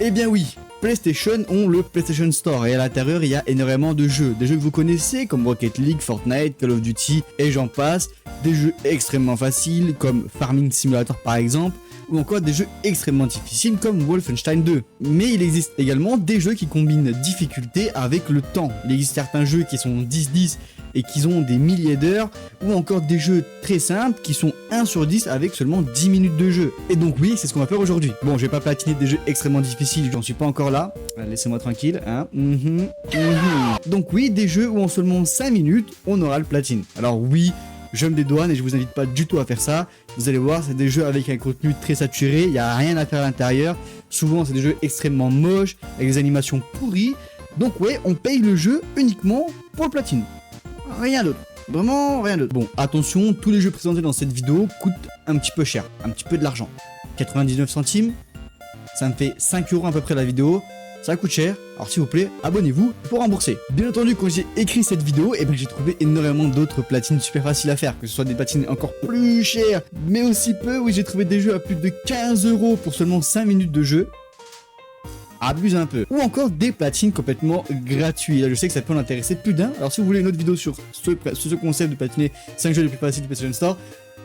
Eh bien oui, PlayStation ont le PlayStation Store et à l'intérieur il y a énormément de jeux. Des jeux que vous connaissez comme Rocket League, Fortnite, Call of Duty et j'en passe. Des jeux extrêmement faciles comme Farming Simulator par exemple. Ou encore des jeux extrêmement difficiles comme Wolfenstein 2. Mais il existe également des jeux qui combinent difficulté avec le temps. Il existe certains jeux qui sont 10-10 et qui ont des milliers d'heures, ou encore des jeux très simples qui sont 1 sur 10 avec seulement 10 minutes de jeu. Et donc oui, c'est ce qu'on va faire aujourd'hui. Bon, je vais pas platiner des jeux extrêmement difficiles, j'en suis pas encore là. Laissez-moi tranquille, hein. Donc oui, des jeux où en seulement 5 minutes, on aura le platine. Alors oui, je me dédouane et je vous invite pas du tout à faire ça. Vous allez voir, c'est des jeux avec un contenu très saturé, il n'y a rien à faire à l'intérieur. Souvent, c'est des jeux extrêmement moches, avec des animations pourries. Donc ouais, on paye le jeu uniquement pour le platine. Rien d'autre. Vraiment rien d'autre. Bon, attention, tous les jeux présentés dans cette vidéo coûtent un petit peu cher, un petit peu de l'argent. 99 centimes, ça me fait 5 € à peu près la vidéo. Ça coûte cher, alors s'il vous plaît, abonnez-vous pour rembourser. Bien entendu, quand j'ai écrit cette vidéo, j'ai trouvé énormément d'autres platines super faciles à faire, que ce soit des platines encore plus chères, mais aussi peu. Oui, j'ai trouvé des jeux à plus de 15 € pour seulement 5 minutes de jeu. Abuse un peu. Ou encore des platines complètement gratuites. Là, je sais que ça peut en intéresser plus d'un. Alors si vous voulez une autre vidéo sur ce concept de platiner 5 jeux les plus faciles du PlayStation Store,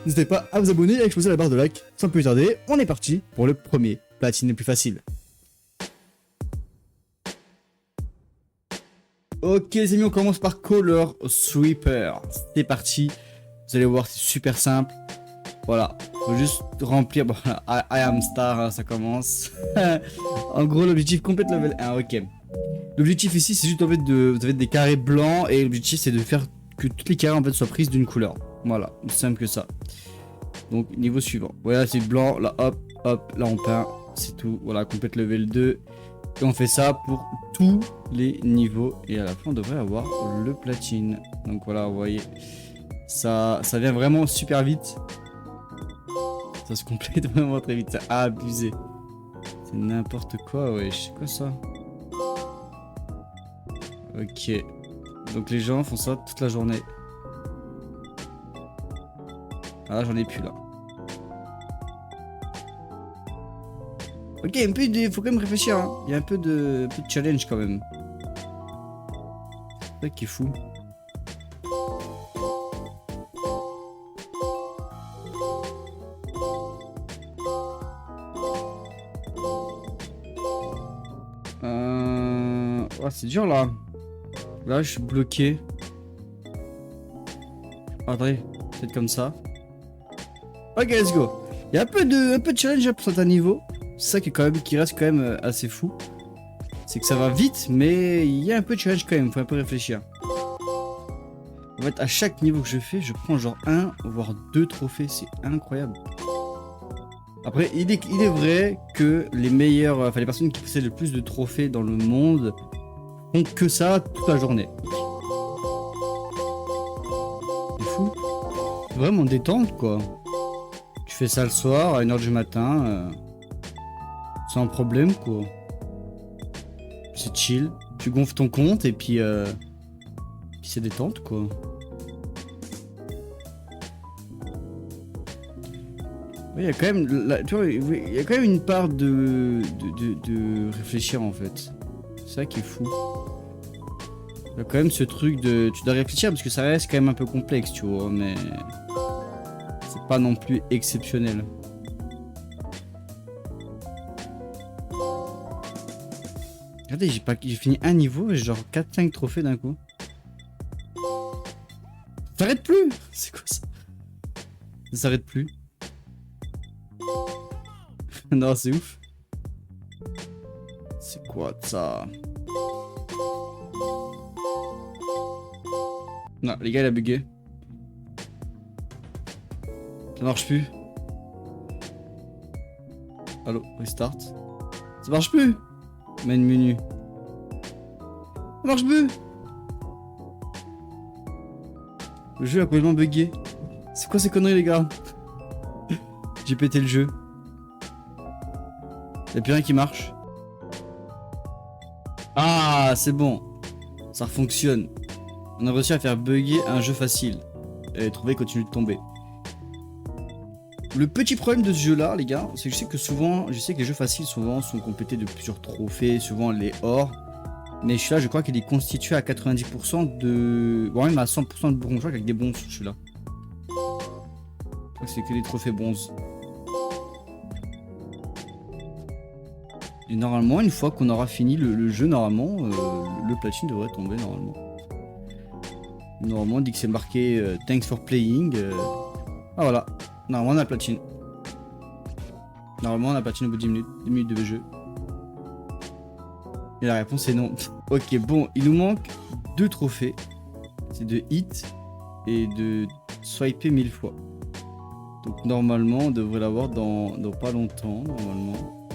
n'hésitez pas à vous abonner et à exploser la barre de like. Sans plus tarder, on est parti pour le premier platine le plus facile. Ok les amis, on commence par Color Sweeper. C'est parti. Vous allez voir, c'est super simple. Voilà, faut juste remplir. Bon, I am star, hein, ça commence. En gros, l'objectif complète level 1. Ok. L'objectif ici, c'est juste en fait vous avez des carrés blancs et l'objectif c'est de faire que toutes les carrés en fait soient prises d'une couleur. Voilà, aussi simple que ça. Donc niveau suivant. Voilà, c'est blanc. Là, hop, hop, là on peint. C'est tout. Voilà, complète level 2. Et on fait ça pour tous les niveaux. Et à la fin, on devrait avoir le platine. Donc voilà, vous voyez. Ça vient vraiment super vite. Ça se complète vraiment très vite. C'est abusé. C'est n'importe quoi, ouais. C'est quoi ça? Ok. Donc les gens font ça toute la journée. Ah, j'en ai plus là. Ok, un peu de... faut quand même réfléchir, hein. Il y a un peu de challenge quand même. C'est ça qui est fou. Oh, c'est dur là. Là, je suis bloqué. Attendez, peut-être comme ça. Ok, let's go. Il y a un peu de challenge pour certains niveaux. C'est ça qui reste quand même assez fou. C'est que ça va vite, mais il y a un peu de challenge quand même. Faut un peu réfléchir. En fait, à chaque niveau que je fais, je prends genre 1 voire 2 trophées. C'est incroyable. Après, il est vrai que les meilleurs, enfin les personnes qui possèdent le plus de trophées dans le monde font que ça toute la journée. C'est fou. C'est vraiment détente quoi. Tu fais ça le soir à 1 h du matin. Sans problème quoi. C'est chill. Tu gonfles ton compte et puis c'est détente quoi. Il y a quand même, tu vois, il y a quand même une part de réfléchir en fait. C'est ça qui est fou. Il y a quand même ce truc de, tu dois réfléchir parce que ça reste quand même un peu complexe, tu vois, mais c'est pas non plus exceptionnel. Regardez, j'ai fini un niveau et j'ai genre 4-5 trophées d'un coup. Ça s'arrête plus. C'est quoi ça? Ça s'arrête plus. Non, c'est ouf. C'est quoi ça? Non, les gars, il a bugué. Ça marche plus. Allô, restart. Ça marche plus. Main menu. Ça marche plus. Le jeu a complètement bugué. C'est quoi ces conneries, les gars? J'ai pété le jeu. Y'a plus rien qui marche. Ah, c'est bon. Ça fonctionne. On a réussi à faire bugger un jeu facile. Et trouver continue de tomber. Le petit problème de ce jeu là les gars, c'est que je sais que les jeux faciles souvent sont complétés de plusieurs trophées, souvent les ors. Mais celui-là, je crois qu'il est constitué à 90% de... Bon, même à 100% de bronze. Je crois qu'avec des bronzes, celui-là. Je crois que c'est que des trophées bronze. Et normalement, une fois qu'on aura fini le jeu, normalement, le platine devrait tomber, normalement. Normalement, on dit que c'est marqué Thanks for playing. Ah, voilà. Normalement, on a la platine. Normalement, on a la platine au bout de 10 minutes de jeu. Et la réponse est non. Ok, bon, il nous manque 2 trophées. C'est de hit et de swiper 1000 fois. Donc normalement, on devrait l'avoir dans pas longtemps, normalement.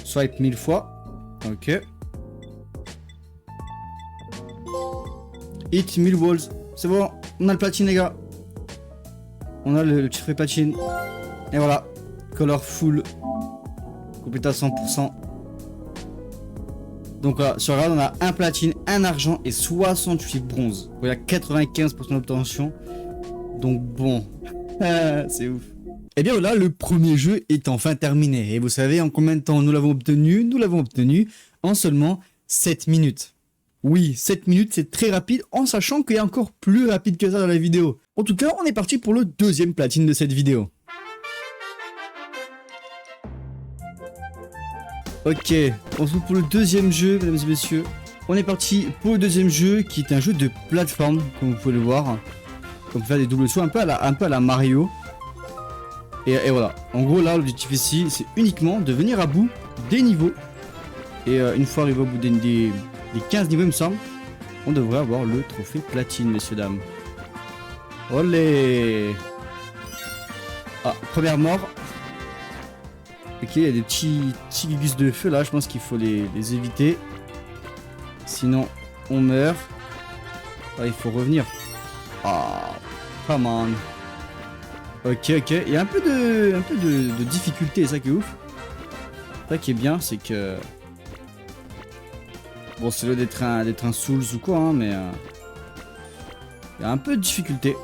Swipe 1000 fois. Ok. Hit 1000 walls. C'est bon, on a le platine les gars. On a le petit frais platine. Et voilà. Colorful. Complété à 100%. Donc voilà, sur Regarde, on a un platine, un argent et 68 bronze. Il y a 95% d'obtention. Donc bon. C'est ouf. Et bien voilà, le premier jeu est enfin terminé. Et vous savez en combien de temps nous l'avons obtenu? Nous l'avons obtenu en seulement 7 minutes. Oui, 7 minutes, c'est très rapide, en sachant qu'il y a encore plus rapide que ça dans la vidéo. En tout cas, on est parti pour le deuxième platine de cette vidéo. Ok, on se retrouve pour le deuxième jeu, mesdames et messieurs. On est parti pour le deuxième jeu, qui est un jeu de plateforme, comme vous pouvez le voir. On peut faire des doubles sauts, un peu à la Mario. Et voilà, en gros là, l'objectif ici, c'est uniquement de venir à bout des niveaux. Et une fois arrivé au bout des 15 niveaux, il me semble, on devrait avoir le trophée platine, messieurs, dames. Olé! Ah, première mort. Ok, il y a des petits gugus de feu là, je pense qu'il faut les éviter. Sinon, on meurt. Ah, il faut revenir. Ah, come on. Ok, il y a un peu de difficulté, c'est ça qui est ouf. Ça qui est bien, c'est que... Bon, c'est loin d'être un Souls ou quoi, hein, mais... Il y a un peu de difficulté.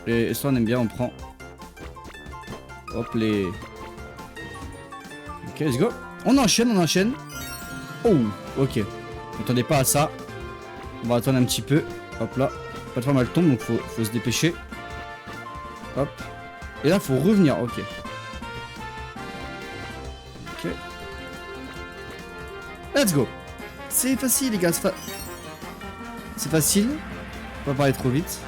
Et ça, on aime bien, on prend. Hop, les... Ok, let's go. On enchaîne. Oh, ok. M'attendez pas à ça. On va attendre un petit peu. Hop là. La plateforme, elle tombe, donc faut se dépêcher. Hop. Et là, faut revenir, ok. Ok. Let's go. C'est facile, les gars. C'est facile. On va pas aller trop vite.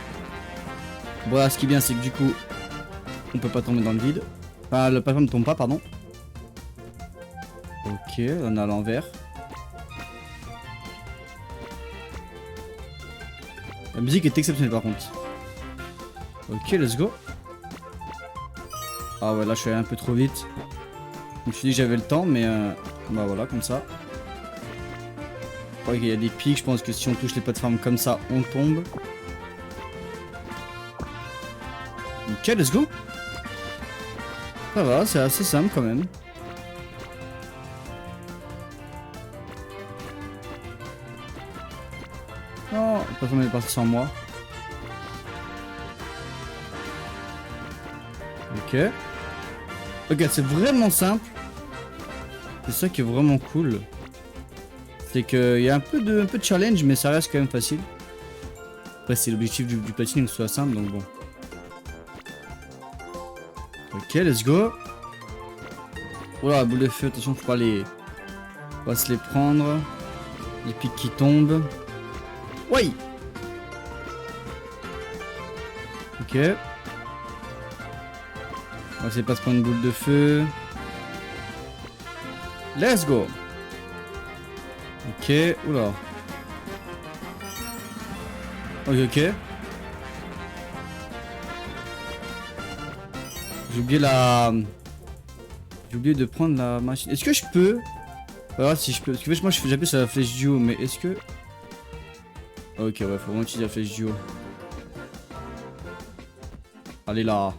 Bon, là, ce qui est bien, c'est que du coup, on peut pas tomber dans le vide. Enfin, la plateforme ne tombe pas, pardon. Ok, on est à l'envers. La musique est exceptionnelle, par contre. Ok, let's go. Ah ouais, là, je suis allé un peu trop vite. Je me suis dit que j'avais le temps, mais... bah voilà, comme ça. Ok, il y a des pics, je pense que si on touche les plateformes comme ça, on tombe. Ok, let's go. Ça va, c'est assez simple quand même. Oh, la plateforme est partie sans moi. Ok. Ok, c'est vraiment simple. C'est ça qui est vraiment cool. C'est qu'il y a un peu de challenge, mais ça reste quand même facile. Après, c'est l'objectif du platine que ce soit simple, donc bon. Ok, let's go. Oh là, boule de feu, attention, faut pas les... On va se les prendre. Les pics qui tombent. Oui. Ok. On va essayer de pas se prendre une boule de feu. Let's go. Ok, oula. Ok. J'ai oublié J'ai oublié de prendre la machine. Est-ce que je peux... Voilà, si je peux. Parce que moi j'appuie sur la flèche du haut, mais est-ce que... Ok, ouais, faut vraiment utiliser la flèche du haut. Allez là.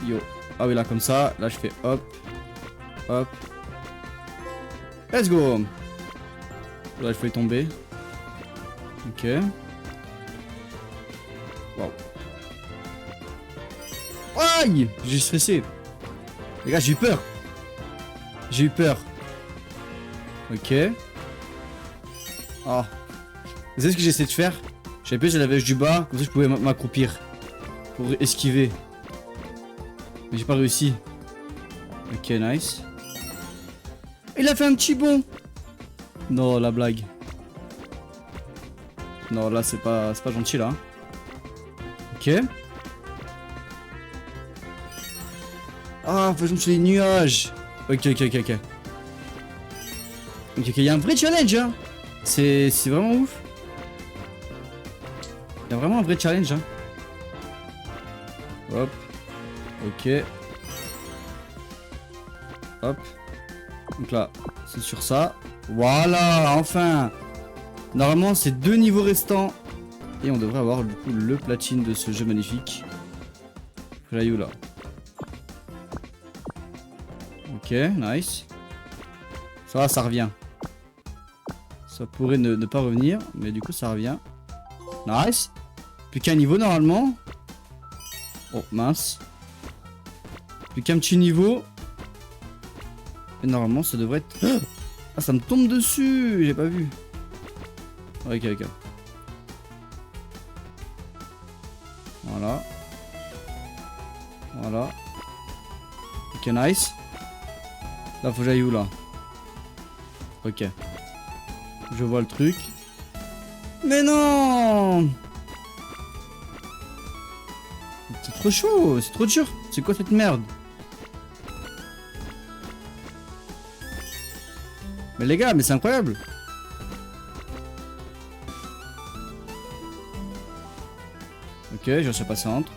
Yo. Ah oui, là, comme ça. Là, je fais hop. Hop. Let's go. Là, il faut y tomber. Ok. Wow. Aïe! J'ai stressé. Les gars, j'ai eu peur. J'ai eu peur. Ok. Ah. Vous savez ce que j'essaie de faire? J'ai appuyé sur la flèche du bas, comme ça je pouvais m'accroupir. Pour esquiver. Mais j'ai pas réussi. Ok, nice. Il a fait un petit bond. Non, la blague. Non, là, c'est pas gentil, là. Ok. Ah, faut que je monte sur les nuages. Ok. Ok, il y a un vrai challenge, hein. C'est vraiment ouf. Il y a vraiment un vrai challenge, hein. Hop. Ok. Hop. Donc là, c'est sur ça. Voilà, enfin. Normalement, c'est 2 niveaux restants. Et on devrait avoir du coup le platine de ce jeu magnifique. Rayou là. Ok, nice. Ça va, ça revient. Ça pourrait ne pas revenir, mais du coup ça revient. Nice. Plus qu'un niveau normalement. Oh mince. Plus qu'un petit niveau. Et normalement ça devrait être... Ah, ça me tombe dessus. J'ai pas vu. Ok. Voilà. Voilà. Ok, nice. Là, faut que j'aille où, là? Ok. Je vois le truc. Mais non! C'est trop chaud, c'est trop dur. C'est quoi cette merde? Mais les gars, mais c'est incroyable. Ok, je suis passé entre.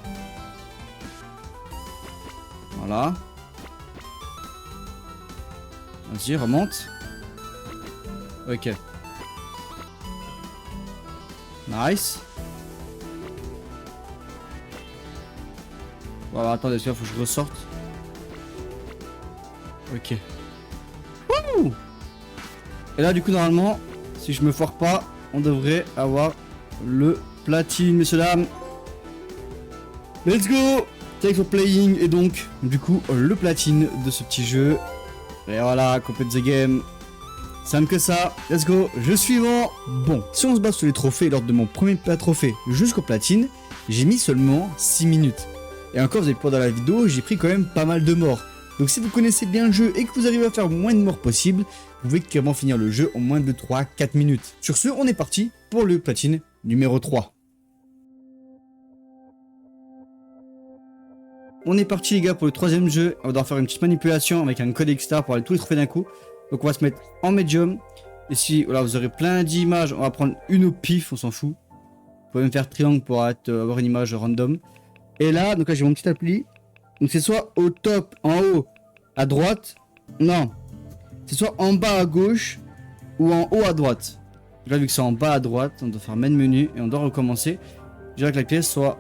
Voilà. Vas-y, remonte. Ok. Nice. Bon, alors, attendez, il faut que je ressorte. Ok. Wouh! Et là, du coup, normalement, si je me foire pas, on devrait avoir le platine, messieurs dames. Let's go! Thanks for playing. Et donc, du coup, le platine de ce petit jeu. Et voilà, complete the game. Simple que ça. Let's go. Jeu suivant. Bon, si on se base sur les trophées lors de mon premier trophée jusqu'au platine, j'ai mis seulement 6 minutes. Et encore, vous allez pouvoir dans la vidéo, j'ai pris quand même pas mal de morts. Donc si vous connaissez bien le jeu et que vous arrivez à faire moins de morts possible, vous pouvez carrément finir le jeu en moins de 3-4 minutes. Sur ce, on est parti pour le platine numéro 3. On est parti les gars pour le troisième jeu. On va devoir faire une petite manipulation avec un code extra pour aller tous les trophées d'un coup. Donc on va se mettre en medium. Ici, voilà, vous aurez plein d'images. On va prendre une au pif, on s'en fout. Vous pouvez même faire triangle pour avoir une image random. Et là, donc là j'ai mon petit appli. Donc c'est soit au top, en haut, à droite. Non. C'est soit en bas à gauche ou en haut à droite. Donc là vu que c'est en bas à droite, on doit faire main menu et on doit recommencer. Je dirais que la pièce soit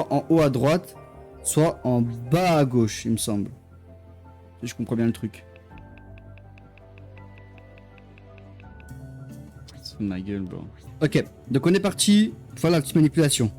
en haut à droite, soit en bas à gauche, il me semble. Si je comprends bien le truc. C'est ma gueule, bro. Ok, donc on est parti pour faire la petite manipulation.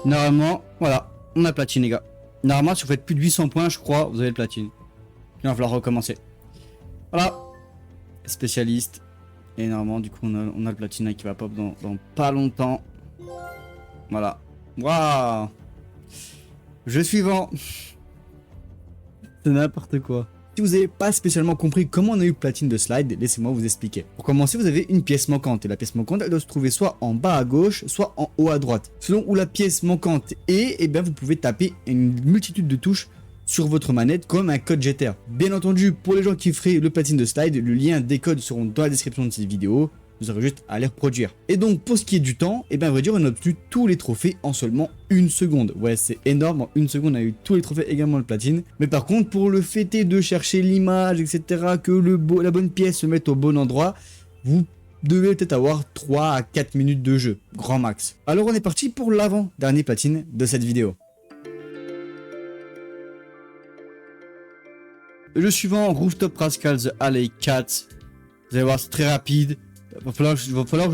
Normalement, voilà, on a platine les gars. Normalement, si vous faites plus de 800 points, je crois, vous avez le platine. Il va falloir recommencer. Voilà. Spécialiste. Et normalement, du coup, on a le platine qui va pop dans pas longtemps. Voilà. Waouh. Jeu suivant. C'est n'importe quoi. Si vous n'avez pas spécialement compris comment on a eu le platine de slide, laissez-moi vous expliquer. Pour commencer, vous avez une pièce manquante. Et la pièce manquante, elle doit se trouver soit en bas à gauche, soit en haut à droite. Selon où la pièce manquante est, eh bien, vous pouvez taper une multitude de touches sur votre manette comme un code GTA. Bien entendu, pour les gens qui feraient le platine de slide, le lien des codes seront dans la description de cette vidéo. vous aurez juste à les reproduire. Et donc pour ce qui est du temps, et bien à vrai dire on a obtenu tous les trophées en seulement 1 seconde. Ouais c'est énorme, en 1 seconde on a eu tous les trophées, également le platine. Mais par contre pour le fait de chercher l'image, etc., que la bonne pièce se mette au bon endroit, vous devez peut-être avoir 3 à 4 minutes de jeu, grand max. Alors on est parti pour l'avant-dernier platine de cette vidéo. Le jeu suivant, Rooftop Rascals The Alley Cat. Vous allez voir, c'est très rapide. Il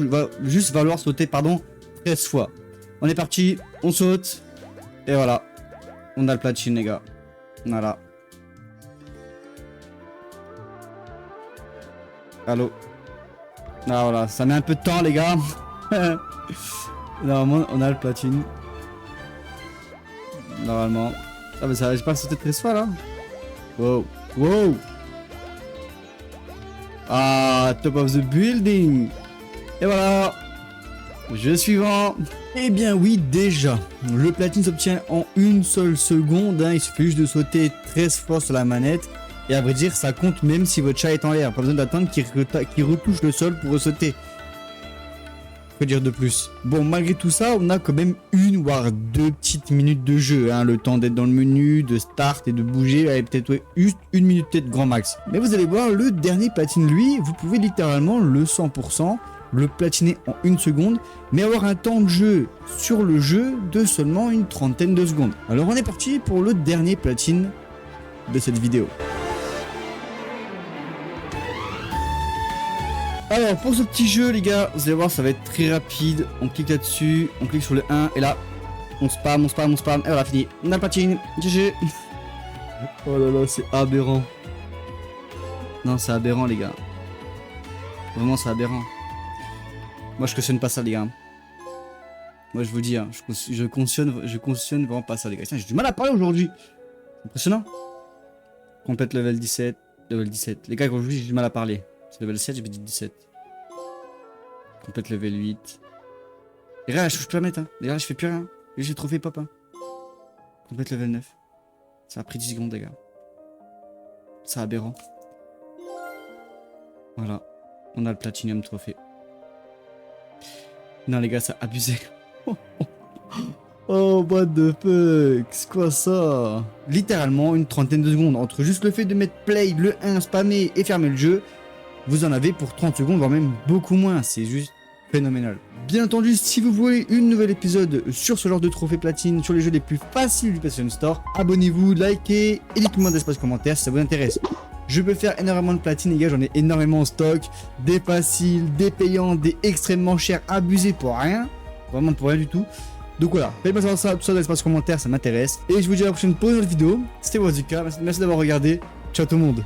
va juste falloir sauter, 13 fois. On est parti, on saute. Et voilà. On a le platine, les gars. Voilà. Allô. Ah voilà, ça met un peu de temps, les gars. Normalement, on a le platine. Normalement. Ah mais ça, j'ai pas sauté 13 fois, là. Wow. Wow. Ah, top of the building. Et voilà. Jeu suivant. Eh bien oui, déjà. Le platine s'obtient en une seule seconde. Hein. Il suffit juste de sauter 13 fois sur la manette. Et à vrai dire, ça compte même si votre chat est en l'air. Pas besoin d'attendre qu'il retouche le sol pour sauter. Que dire de plus? Bon, malgré tout ça, on a quand même 1 voire 2 petites minutes de jeu. Hein. Le temps d'être dans le menu, de start et de bouger. Allez, peut-être juste 1 minute peut-être grand max. Mais vous allez voir, le dernier platine, lui, vous pouvez littéralement le 100%, le platiner en 1 seconde, mais avoir un temps de jeu sur le jeu de seulement une trentaine de secondes. Alors on est parti pour le dernier platine de cette vidéo. Alors pour ce petit jeu les gars, vous allez voir ça va être très rapide. On clique là-dessus, on clique sur le 1 et là on spam, et voilà fini. On a le platine, GG. Oh là là, c'est aberrant. Non c'est aberrant les gars. Vraiment c'est aberrant. Moi je cautionne pas ça les gars. Moi je vous dis, hein, je cautionne vraiment pas ça les gars. Tiens, j'ai du mal à parler aujourd'hui. Impressionnant. Complète level 17. Level 17. Les gars quand je vous dis j'ai du mal à parler. C'est level 7, j'ai dit 17. Complète level 8. Et là, je peux pas mettre, hein. Et là, je fais plus rien. Et j'ai trophée pop, hein. Complète level 9. Ça a pris 10 secondes, les gars. C'est aberrant. Voilà. On a le platinum trophée. Non, les gars, ça a abusé. Oh, what the fuck? C'est quoi ça? Littéralement, une trentaine de secondes. Entre juste le fait de mettre play, le 1, spammer et fermer le jeu. Vous en avez pour 30 secondes, voire même beaucoup moins. C'est juste phénoménal. Bien entendu, si vous voulez un nouvel épisode sur ce genre de trophée platine, sur les jeux les plus faciles du PlayStation Store, abonnez-vous, likez et dites-moi dans l'espace commentaire si ça vous intéresse. Je peux faire énormément de platine, les gars, j'en ai énormément en stock. Des faciles, des payants, des extrêmement chers, abusés pour rien. Vraiment pour rien du tout. Donc voilà, faites-moi savoir ça, tout ça dans l'espace commentaire, ça m'intéresse. Et je vous dis à la prochaine pour une autre vidéo. C'était Wazuka, merci d'avoir regardé. Ciao tout le monde.